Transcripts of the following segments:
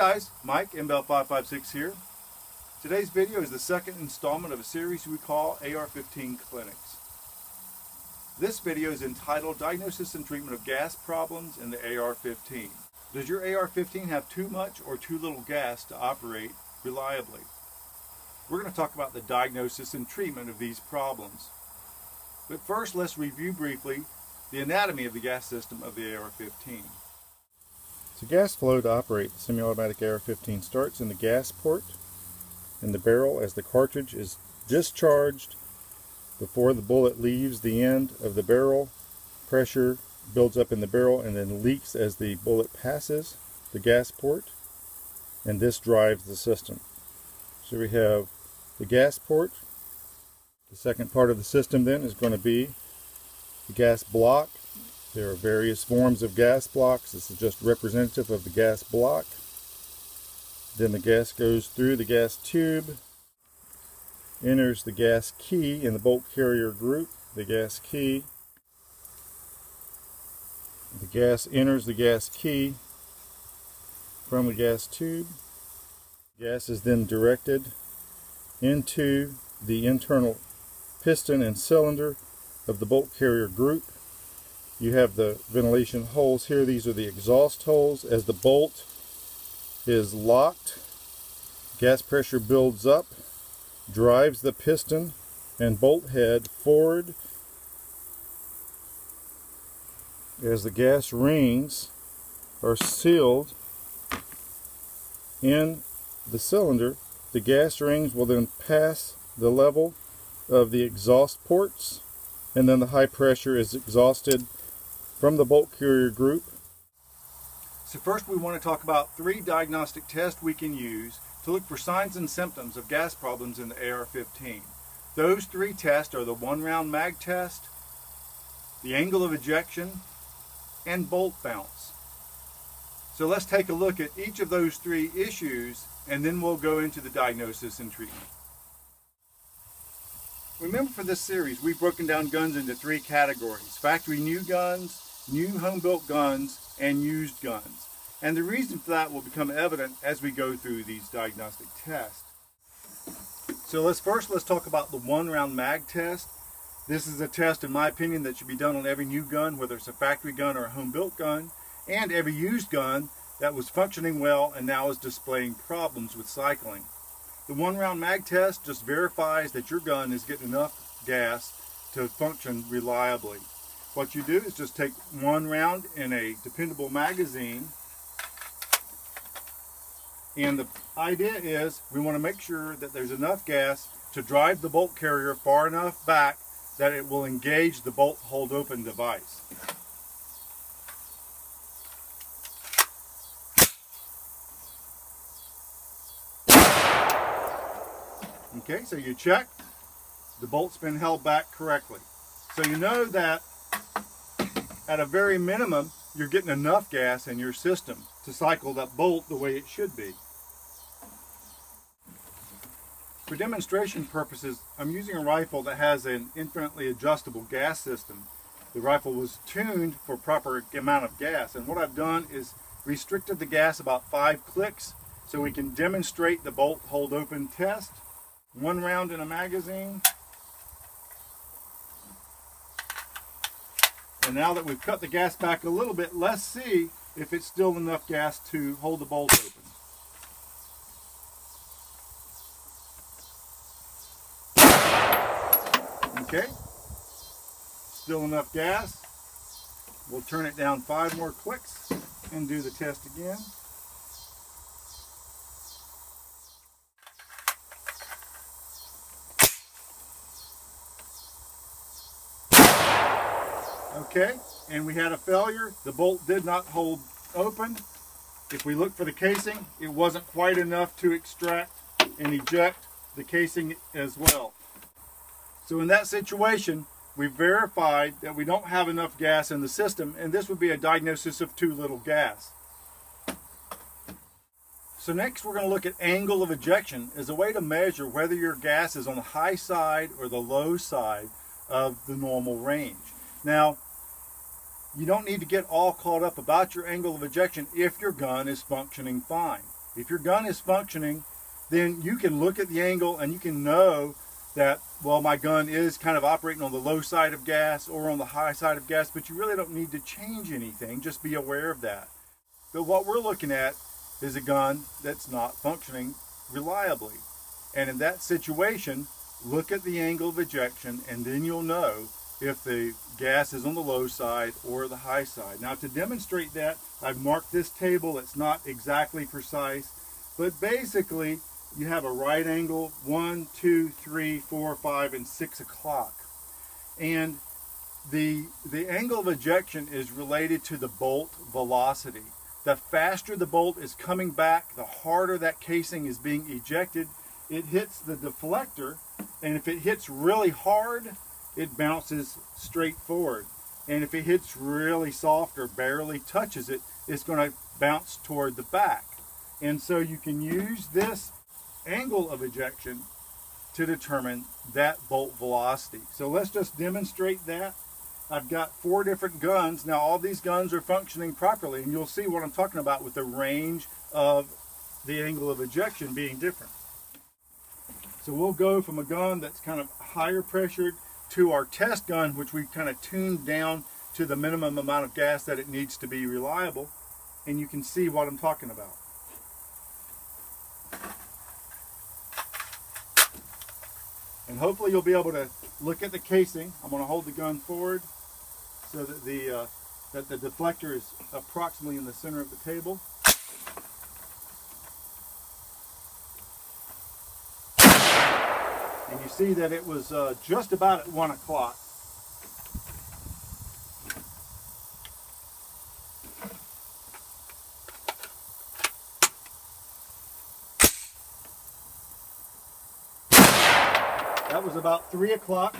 guys, Mike, MBell556 here. Today's video is the second installment of a series we call AR-15 Clinics. This video is entitled Diagnosis and Treatment of Gas Problems in the AR-15. Does your AR-15 have too much or too little gas to operate reliably? We're going to talk about the diagnosis and treatment of these problems. But first, let's review briefly the anatomy of the gas system of the AR-15. So gas flow to operate the semi-automatic AR-15 starts in the gas port in the barrel as the cartridge is discharged. Before the bullet leaves the end of the barrel, pressure builds up in the barrel and then leaks as the bullet passes the gas port, and this drives the system. So we have the gas port. The second part of the system then is going to be the gas block. There are various forms of gas blocks. This is just representative of the gas block. Then the gas goes through the gas tube, enters the gas key in the bolt carrier group, the gas key. The gas enters the gas key from the gas tube. Gas is then directed into the internal piston and cylinder of the bolt carrier group. You have the ventilation holes here. These are the exhaust holes. As the bolt is locked, gas pressure builds up, drives the piston and bolt head forward. As the gas rings are sealed in the cylinder, the gas rings will then pass the level of the exhaust ports, and then the high pressure is exhausted from the bolt carrier group. So first we want to talk about 3 diagnostic tests we can use to look for signs and symptoms of gas problems in the AR-15. Those 3 tests are the 1-round mag test, the angle of ejection, and bolt bounce. So let's take a look at each of those 3 issues, and then we'll go into the diagnosis and treatment. Remember, for this series we've broken down guns into 3 categories: factory new guns, new home-built guns, and used guns. And the reason for that will become evident as we go through these diagnostic tests. So let's talk about the 1-round mag test. This is a test, in my opinion, that should be done on every new gun, whether it's a factory gun or a home-built gun, and every used gun that was functioning well and now is displaying problems with cycling. The 1-round mag test just verifies that your gun is getting enough gas to function reliably. What you do is just take 1 round in a dependable magazine, and the idea is we want to make sure that there's enough gas to drive the bolt carrier far enough back that it will engage the bolt hold open device. Okay, so you check, the bolt's been held back correctly. So you know that at a very minimum, you're getting enough gas in your system to cycle that bolt the way it should be. For demonstration purposes, I'm using a rifle that has an infinitely adjustable gas system. The rifle was tuned for proper amount of gas, and what I've done is restricted the gas about 5 clicks so we can demonstrate the bolt hold open test. 1 round in a magazine. And now that we've cut the gas back a little bit, let's see if it's still enough gas to hold the bolt open. Okay, still enough gas. We'll turn it down 5 more clicks and do the test again. Okay, and we had a failure. The bolt did not hold open. If we look for the casing, it wasn't quite enough to extract and eject the casing as well. So in that situation, we verified that we don't have enough gas in the system, and this would be a diagnosis of too little gas. So next we're going to look at angle of ejection as a way to measure whether your gas is on the high side or the low side of the normal range. Now, you don't need to get all caught up about your angle of ejection if your gun is functioning fine. If your gun is functioning, then you can look at the angle and you can know that, well, my gun is kind of operating on the low side of gas or on the high side of gas, but you really don't need to change anything. Just be aware of that. But what we're looking at is a gun that's not functioning reliably. And in that situation, look at the angle of ejection, and then you'll know if the gas is on the low side or the high side. Now, to demonstrate that, I've marked this table. It's not exactly precise, but basically you have a right angle, 1, 2, 3, 4, 5, and 6 o'clock. And the angle of ejection is related to the bolt velocity. The faster the bolt is coming back, the harder that casing is being ejected. It hits the deflector, and if it hits really hard, it bounces straight forward. And if it hits really soft or barely touches it, it's going to bounce toward the back. And so you can use this angle of ejection to determine that bolt velocity. So let's just demonstrate that. I've got 4 different guns. Now all these guns are functioning properly, and you'll see what I'm talking about with the range of the angle of ejection being different. So we'll go from a gun that's kind of higher pressured to our test gun, which we've kind of tuned down to the minimum amount of gas that it needs to be reliable, and you can see what I'm talking about. And hopefully you'll be able to look at the casing. I'm going to hold the gun forward so that the deflector is approximately in the center of the table. And you see that it was just about at 1 o'clock. That was about 3 o'clock.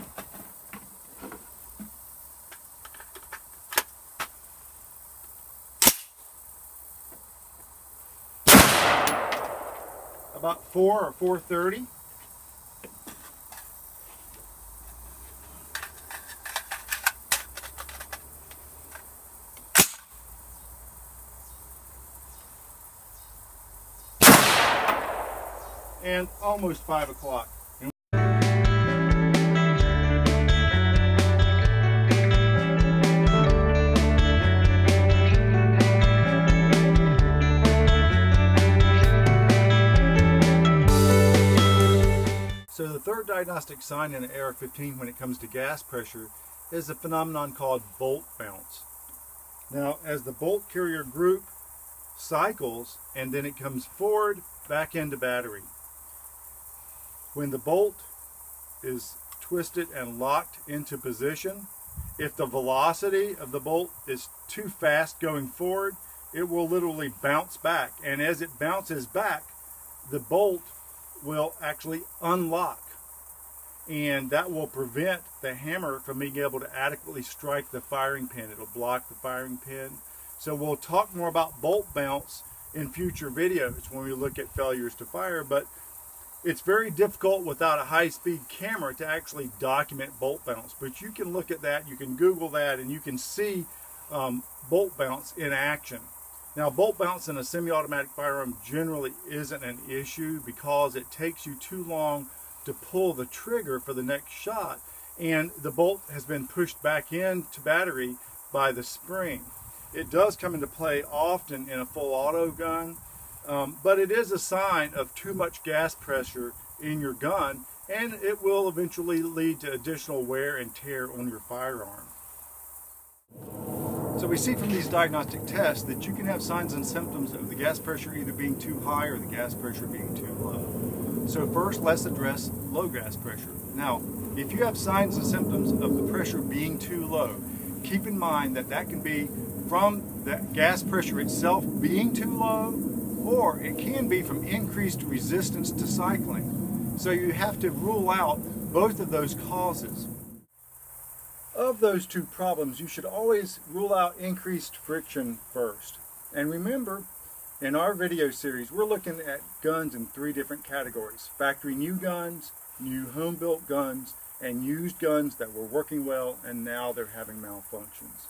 About 4 or 4:30. And almost 5 o'clock. So the third diagnostic sign in an AR-15 when it comes to gas pressure is a phenomenon called bolt bounce. Now, as the bolt carrier group cycles and then it comes forward back into battery, when the bolt is twisted and locked into position, if the velocity of the bolt is too fast going forward, it will literally bounce back. And as it bounces back, the bolt will actually unlock. And that will prevent the hammer from being able to adequately strike the firing pin. It'll block the firing pin. So we'll talk more about bolt bounce in future videos when we look at failures to fire, but it's very difficult without a high-speed camera to actually document bolt bounce. But you can look at that, you can Google that, and you can see bolt bounce in action. Now, bolt bounce in a semi-automatic firearm generally isn't an issue because it takes you too long to pull the trigger for the next shot, and the bolt has been pushed back into battery by the spring. It does come into play often in a full auto gun, but it is a sign of too much gas pressure in your gun, and it will eventually lead to additional wear and tear on your firearm. So we see from these diagnostic tests that you can have signs and symptoms of the gas pressure either being too high or the gas pressure being too low. So first, let's address low gas pressure. Now, if you have signs and symptoms of the pressure being too low, keep in mind that that can be from the gas pressure itself being too low, or it can be from increased resistance to cycling. So you have to rule out both of those causes. Of those two problems, you should always rule out increased friction first. And remember, in our video series, we're looking at guns in 3 different categories: factory new guns, new home-built guns, and used guns that were working well and now they're having malfunctions.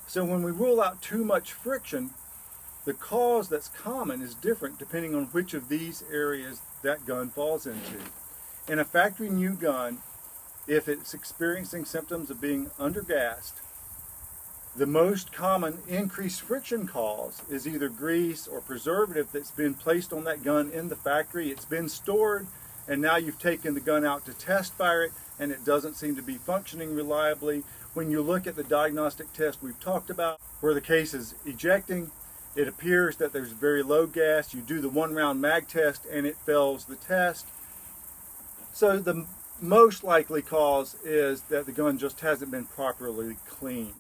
So when we rule out too much friction, the cause that's common is different depending on which of these areas that gun falls into. In a factory new gun, if it's experiencing symptoms of being undergassed, the most common increased friction cause is either grease or preservative that's been placed on that gun in the factory. It's been stored, and now you've taken the gun out to test fire it, and it doesn't seem to be functioning reliably. When you look at the diagnostic test we've talked about, where the case is ejecting, it appears that there's very low gas. You do the 1-round mag test, and it fails the test. So the most likely cause is that the gun just hasn't been properly cleaned.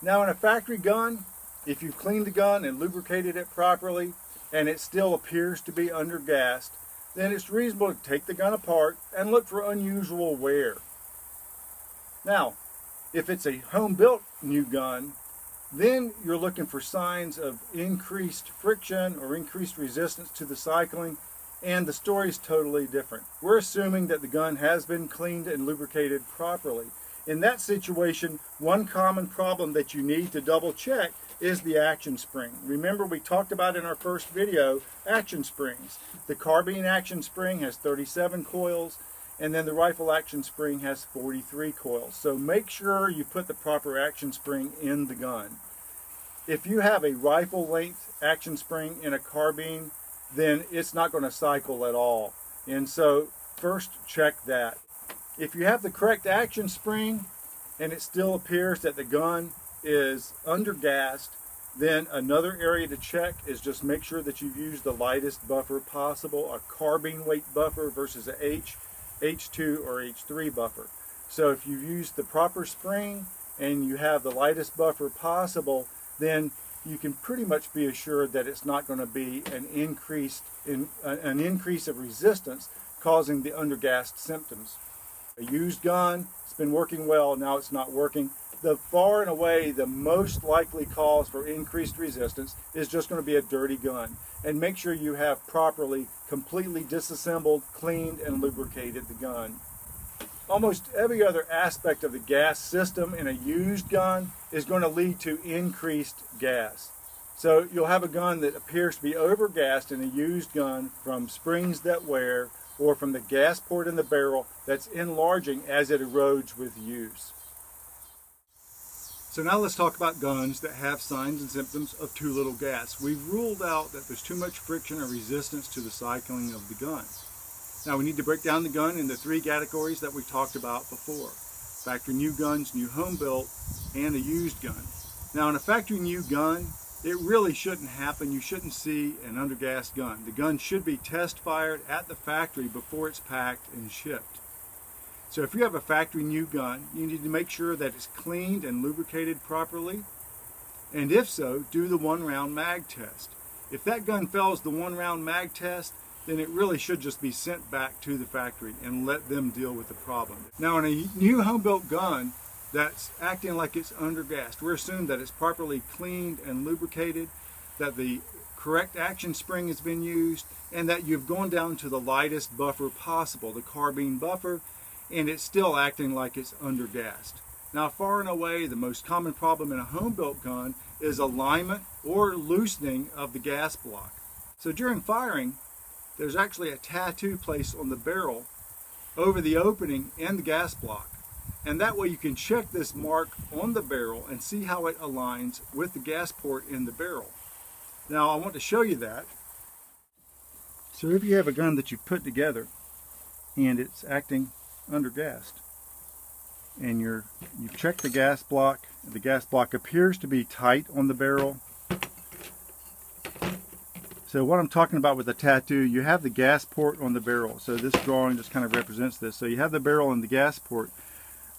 Now in a factory gun, if you've cleaned the gun and lubricated it properly and it still appears to be undergassed, then it's reasonable to take the gun apart and look for unusual wear. Now, if it's a home-built new gun, then you're looking for signs of increased friction or increased resistance to the cycling, and the story is totally different. We're assuming that the gun has been cleaned and lubricated properly. In that situation, one common problem that you need to double check is the action spring. Remember, we talked about in our first video action springs. The carbine action spring has 37 coils, and then the rifle action spring has 43 coils. So make sure you put the proper action spring in the gun. If you have a rifle length action spring in a carbine, then it's not going to cycle at all. And so first check that. If you have the correct action spring and it still appears that the gun is undergassed, then another area to check is just make sure that you've used the lightest buffer possible, a carbine weight buffer versus a H2 or H3 buffer. So if you've used the proper spring and you have the lightest buffer possible, then you can pretty much be assured that it's not going to be an increase of resistance causing the undergassed symptoms. A used gun, it's been working well, now it's not working. The far and away the most likely cause for increased resistance is just going to be a dirty gun. And make sure you have properly, completely disassembled, cleaned, and lubricated the gun. Almost every other aspect of the gas system in a used gun is going to lead to increased gas. So you'll have a gun that appears to be overgassed in a used gun from springs that wear, or from the gas port in the barrel that's enlarging as it erodes with use. So now let's talk about guns that have signs and symptoms of too little gas. We've ruled out that there's too much friction or resistance to the cycling of the gun. Now we need to break down the gun into 3 categories that we talked about before. Factory new guns, new home built, and a used gun. Now in a factory new gun, it really shouldn't happen. You shouldn't see an undergassed gun. The gun should be test fired at the factory before it's packed and shipped. So if you have a factory new gun, you need to make sure that it's cleaned and lubricated properly. And if so, do the 1-round mag test. If that gun fails the 1-round mag test, then it really should just be sent back to the factory and let them deal with the problem. Now in a new home-built gun that's acting like it's undergassed, we're assuming that it's properly cleaned and lubricated, that the correct action spring has been used, and that you've gone down to the lightest buffer possible, the carbine buffer, and it's still acting like it's undergassed. Now far and away the most common problem in a home-built gun is alignment or loosening of the gas block. So during firing, there's actually a tattoo placed on the barrel over the opening and the gas block. And that way you can check this mark on the barrel and see how it aligns with the gas port in the barrel. Now I want to show you that. So if you have a gun that you've put together and it's acting undergassed, and you've checked the gas block appears to be tight on the barrel. So what I'm talking about with the tattoo, you have the gas port on the barrel. So this drawing just kind of represents this. So you have the barrel and the gas port.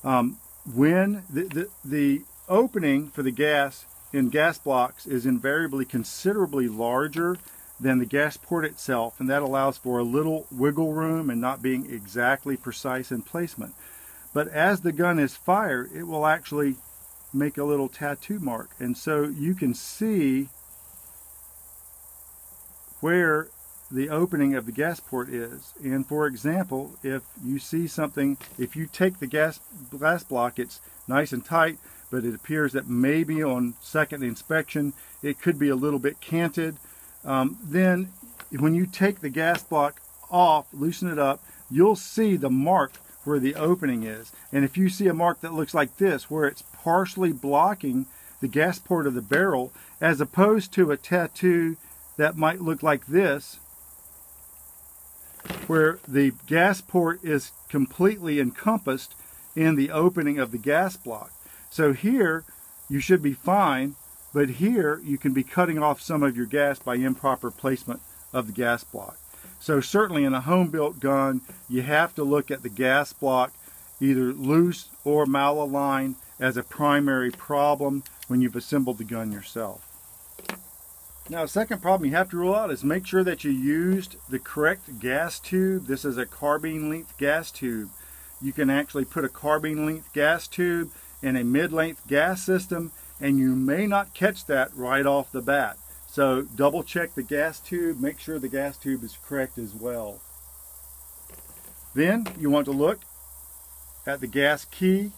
When the opening for the gas in gas blocks is invariably considerably larger than the gas port itself, and that allows for a little wiggle room and not being exactly precise in placement. But as the gun is fired, it will actually make a little tattoo mark, and so you can see where the opening of the gas port is. And for example, if you see something, if you take the glass block, it's nice and tight, but it appears that maybe on second inspection it could be a little bit canted. Then when you take the gas block off, loosen it up, you'll see the mark where the opening is. And if you see a mark that looks like this, where it's partially blocking the gas port of the barrel, as opposed to a tattoo that might look like this, where the gas port is completely encompassed in the opening of the gas block. So here you should be fine, but here you can be cutting off some of your gas by improper placement of the gas block. So certainly in a home-built gun, you have to look at the gas block either loose or malaligned as a primary problem when you've assembled the gun yourself. Now, a second problem you have to rule out is make sure that you used the correct gas tube. This is a carbine length gas tube. You can actually put a carbine length gas tube in a mid-length gas system, and you may not catch that right off the bat. So double check the gas tube, make sure the gas tube is correct as well. Then you want to look at the gas key.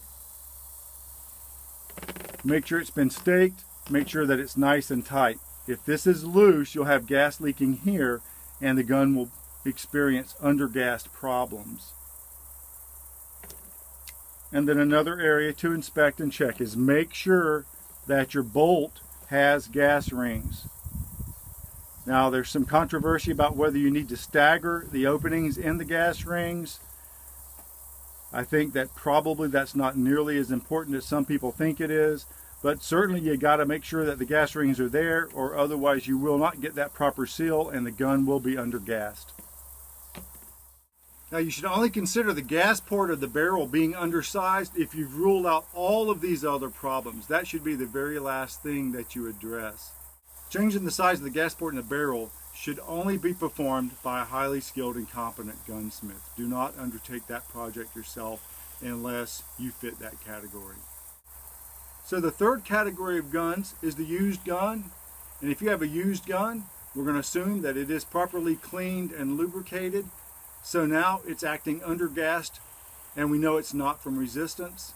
Make sure it's been staked, make sure that it's nice and tight. If this is loose, you'll have gas leaking here and the gun will experience undergassed problems. And then another area to inspect and check is make sure that your bolt has gas rings. Now, there's some controversy about whether you need to stagger the openings in the gas rings. I think that probably that's not nearly as important as some people think it is, but certainly you got to make sure that the gas rings are there, or otherwise you will not get that proper seal and the gun will be undergassed. Now, you should only consider the gas port of the barrel being undersized if you've ruled out all of these other problems. That should be the very last thing that you address. Changing the size of the gas port in the barrel should only be performed by a highly skilled and competent gunsmith. Do not undertake that project yourself unless you fit that category. So the third category of guns is the used gun. And if you have a used gun, we're going to assume that it is properly cleaned and lubricated. So now it's acting undergassed, and we know it's not from resistance.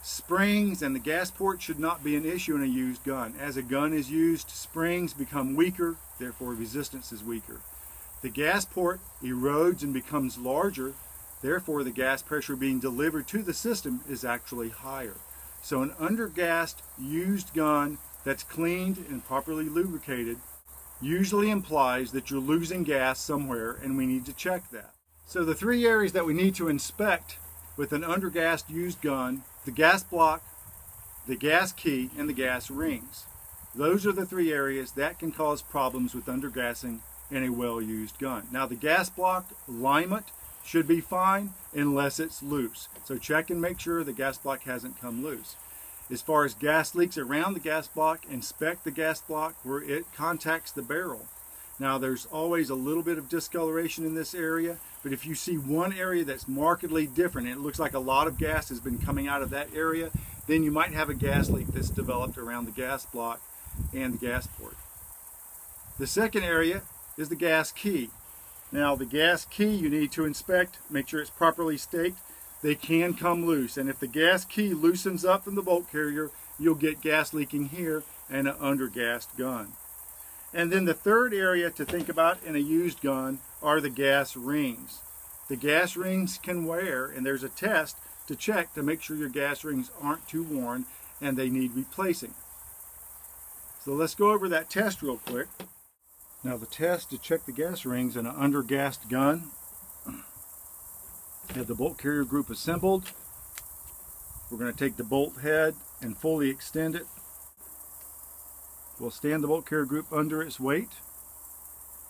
Springs and the gas port should not be an issue in a used gun. As a gun is used, springs become weaker, therefore resistance is weaker. The gas port erodes and becomes larger, therefore the gas pressure being delivered to the system is actually higher. So an undergassed used gun that's cleaned and properly lubricated usually implies that you're losing gas somewhere, and we need to check that. So the three areas that we need to inspect with an undergassed used gun: the gas block, the gas key, and the gas rings. Those are the three areas that can cause problems with undergassing in a well-used gun. Now, the gas block alignment should be fine unless it's loose. So check and make sure the gas block hasn't come loose. As far as gas leaks around the gas block, inspect the gas block where it contacts the barrel. Now, there's always a little bit of discoloration in this area, but if you see one area that's markedly different, it looks like a lot of gas has been coming out of that area, then you might have a gas leak that's developed around the gas block and the gas port. The second area is the gas key. Now, the gas key you need to inspect, make sure it's properly staked. They can come loose, and if the gas key loosens up from the bolt carrier, you'll get gas leaking here and an undergassed gun. And then the third area to think about in a used gun are the gas rings. The gas rings can wear, and there's a test to check to make sure your gas rings aren't too worn and they need replacing. So let's go over that test real quick. Now, the test to check the gas rings in an undergassed gun: have the bolt carrier group assembled. We're going to take the bolt head and fully extend it. We'll stand the bolt carrier group under its weight,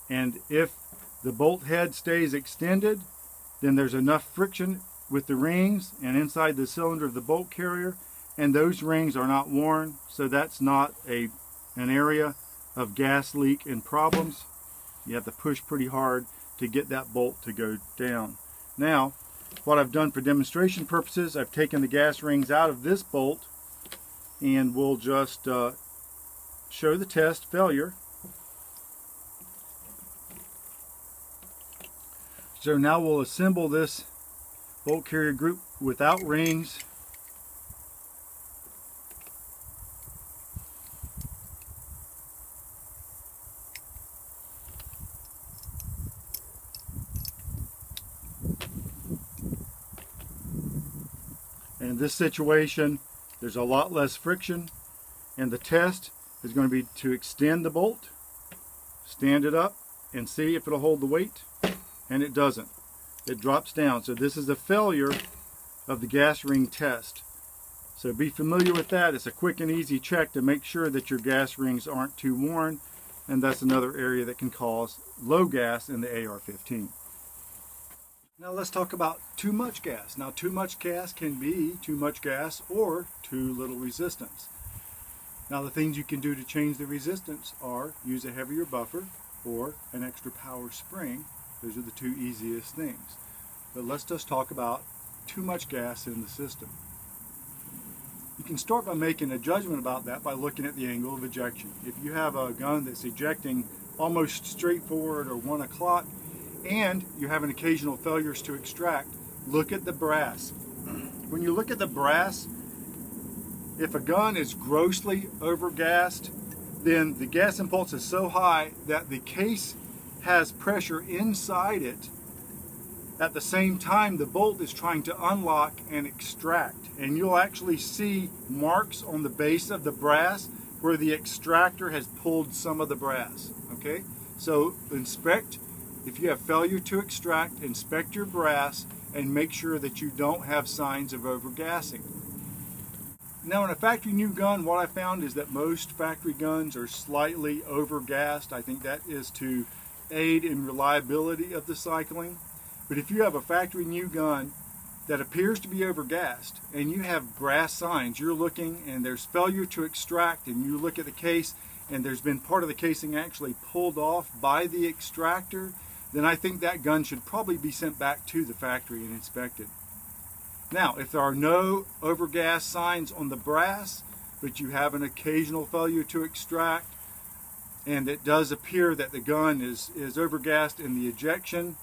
and if the bolt head stays extended, then there's enough friction with the rings and inside the cylinder of the bolt carrier, and those rings are not worn, so that's not an area of gas leak and problems. You have to push pretty hard to get that bolt to go down. Now, what I've done for demonstration purposes, I've taken the gas rings out of this bolt, and we'll just show the test failure. So now we'll assemble this bolt carrier group without rings. In this situation, there's a lot less friction, and the test is going to be to extend the bolt, stand it up, and see if it'll hold the weight, and it doesn't. It drops down. So this is a failure of the gas ring test. So be familiar with that. It's a quick and easy check to make sure that your gas rings aren't too worn, and that's another area that can cause low gas in the AR-15. Now let's talk about too much gas. Now too much gas can be too much gas or too little resistance. Now the things you can do to change the resistance are use a heavier buffer or an extra power spring. Those are the two easiest things. But let's just talk about too much gas in the system. You can start by making a judgment about that by looking at the angle of ejection. If you have a gun that's ejecting almost straight forward or 1 o'clock, and you're having occasional failures to extract, look at the brass. When you look at the brass, if a gun is grossly overgassed, then the gas impulse is so high that the case has pressure inside it. At the same time, the bolt is trying to unlock and extract. And you'll actually see marks on the base of the brass where the extractor has pulled some of the brass. Okay? So inspect. If you have failure to extract, inspect your brass and make sure that you don't have signs of overgassing. Now in a factory new gun, what I found is that most factory guns are slightly overgassed. I think that is to aid in reliability of the cycling. But if you have a factory new gun that appears to be overgassed and you have brass signs, you're looking and there's failure to extract, and you look at the case and there's been part of the casing actually pulled off by the extractor, then I think that gun should probably be sent back to the factory and inspected. Now, if there are no overgas signs on the brass, but you have an occasional failure to extract, and it does appear that the gun is overgassed in the ejection,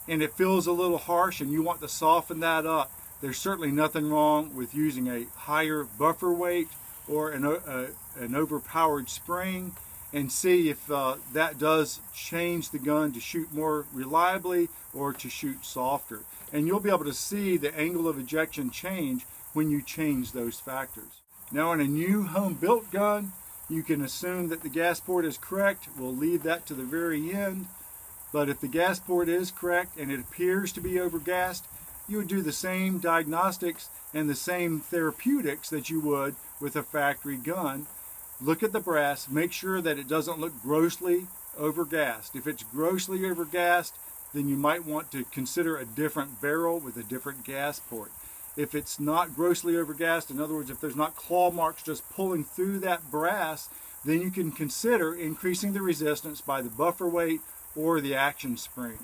and it feels a little harsh and you want to soften that up, there's certainly nothing wrong with using a higher buffer weight or an overpowered spring, and see if that does change the gun to shoot more reliably or to shoot softer. And you'll be able to see the angle of ejection change when you change those factors. Now in a new home-built gun, you can assume that the gas port is correct. We'll leave that to the very end. But if the gas port is correct and it appears to be overgassed, you would do the same diagnostics and the same therapeutics that you would with a factory gun. Look at the brass, make sure that it doesn't look grossly overgassed. If it's grossly overgassed, then you might want to consider a different barrel with a different gas port. If it's not grossly overgassed, in other words, if there's not claw marks just pulling through that brass, then you can consider increasing the resistance by the buffer weight or the action spring.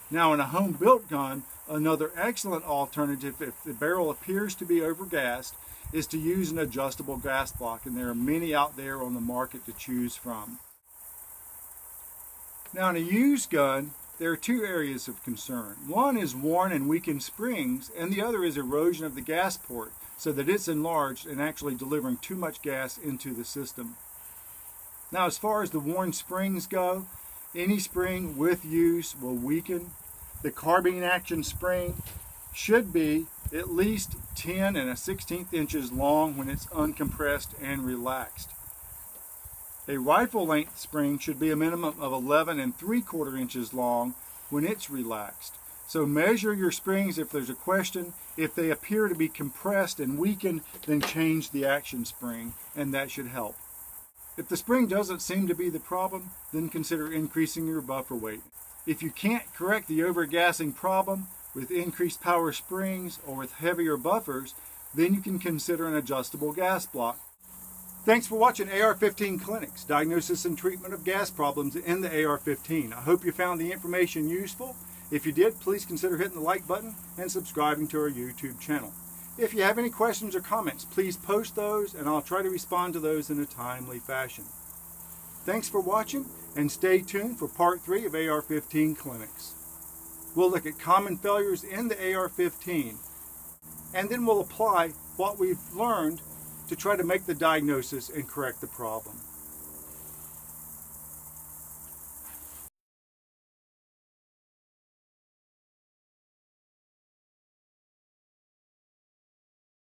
Now in a home-built gun, another excellent alternative if the barrel appears to be overgassed is to use an adjustable gas block, and there are many out there on the market to choose from. Now in a used gun, there are two areas of concern. One is worn and weakened springs, and the other is erosion of the gas port so that it's enlarged and actually delivering too much gas into the system. Now as far as the worn springs go, any spring with use will weaken. The carbine action spring should be at least 10 1/16 inches long when it's uncompressed and relaxed. A rifle length spring should be a minimum of 11 3/4 inches long when it's relaxed. So measure your springs if there's a question. If they appear to be compressed and weakened, then change the action spring, and that should help. If the spring doesn't seem to be the problem, then consider increasing your buffer weight. If you can't correct the overgassing problem with increased power springs or with heavier buffers, then you can consider an adjustable gas block. Thanks for watching AR-15 Clinics, diagnosis and treatment of gas problems in the AR-15. I hope you found the information useful. If you did, please consider hitting the like button and subscribing to our YouTube channel. If you have any questions or comments, please post those and I'll try to respond to those in a timely fashion. Thanks for watching, and stay tuned for part 3 of AR-15 Clinics. We'll look at common failures in the AR-15, and then we'll apply what we've learned to try to make the diagnosis and correct the problem.